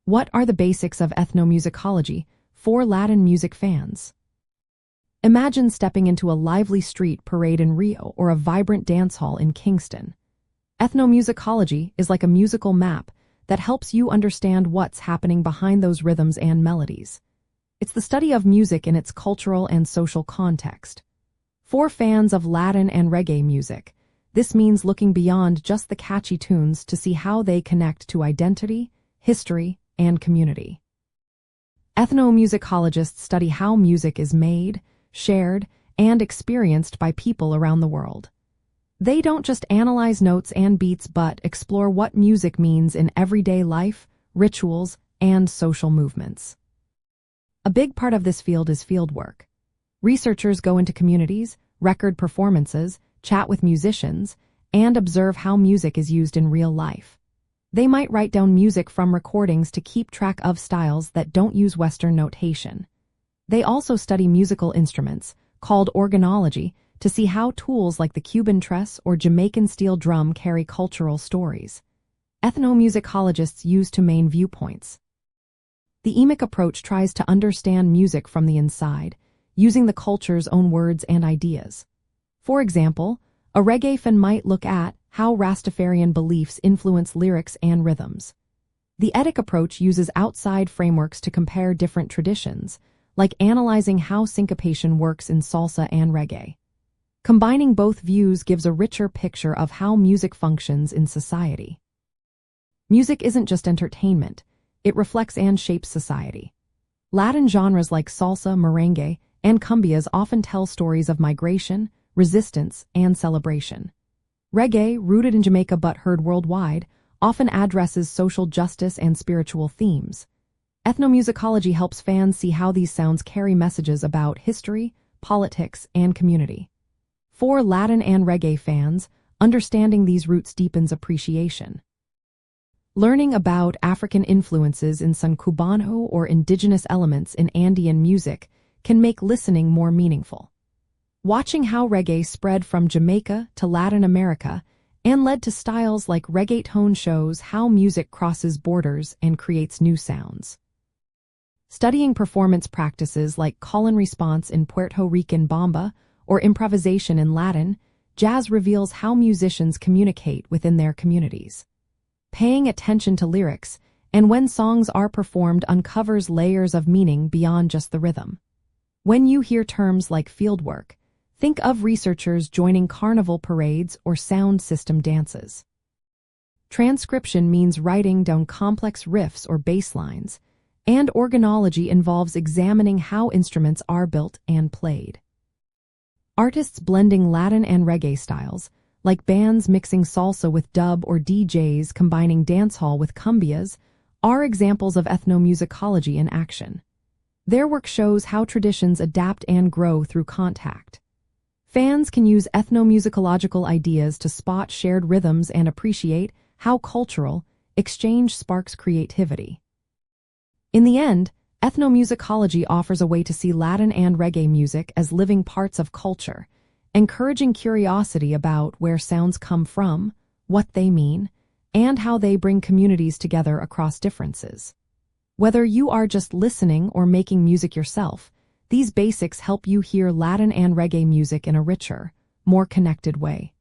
What are the basics of ethnomusicology for Latin music fans? Imagine stepping into a lively street parade in Rio or a vibrant dance hall in Kingston. Ethnomusicology is like a musical map that helps you understand what's happening behind those rhythms and melodies. It's the study of music in its cultural and social context. For fans of Latin and reggae music, this means looking beyond just the catchy tunes to see how they connect to identity, history, and community. Ethnomusicologists study how music is made, shared, and experienced by people around the world. They don't just analyze notes and beats but explore what music means in everyday life, rituals, and social movements. A big part of this field is fieldwork. Researchers go into communities, record performances, chat with musicians, and observe how music is used in real life. They might write down music from recordings to keep track of styles that don't use Western notation. They also study musical instruments, called organology, to see how tools like the Cuban tress or Jamaican steel drum carry cultural stories. Ethnomusicologists use two main viewpoints. The emic approach tries to understand music from the inside, using the culture's own words and ideas. For example, a reggae fan might look at how Rastafarian beliefs influence lyrics and rhythms. The etic approach uses outside frameworks to compare different traditions, like analyzing how syncopation works in salsa and reggae. Combining both views gives a richer picture of how music functions in society. Music isn't just entertainment, it reflects and shapes society. Latin genres like salsa, merengue, and cumbias often tell stories of migration, resistance, and celebration. Reggae, rooted in Jamaica but heard worldwide, often addresses social justice and spiritual themes. Ethnomusicology helps fans see how these sounds carry messages about history, politics, and community. For Latin and reggae fans, understanding these roots deepens appreciation. Learning about African influences in San Cubano or indigenous elements in Andean music can make listening more meaningful. Watching how reggae spread from Jamaica to Latin America and led to styles like reggaeton shows how music crosses borders and creates new sounds. Studying performance practices like call and response in Puerto Rican bomba or improvisation in Latin, jazz reveals how musicians communicate within their communities. Paying attention to lyrics and when songs are performed uncovers layers of meaning beyond just the rhythm. When you hear terms like fieldwork, think of researchers joining carnival parades or sound system dances. Transcription means writing down complex riffs or bass lines, and organology involves examining how instruments are built and played. Artists blending Latin and reggae styles, like bands mixing salsa with dub or DJs combining dancehall with cumbias, are examples of ethnomusicology in action. Their work shows how traditions adapt and grow through contact. Fans can use ethnomusicological ideas to spot shared rhythms and appreciate how cultural exchange sparks creativity. In the end, ethnomusicology offers a way to see Latin and reggae music as living parts of culture, encouraging curiosity about where sounds come from, what they mean, and how they bring communities together across differences. Whether you are just listening or making music yourself, these basics help you hear Latin and reggae music in a richer, more connected way.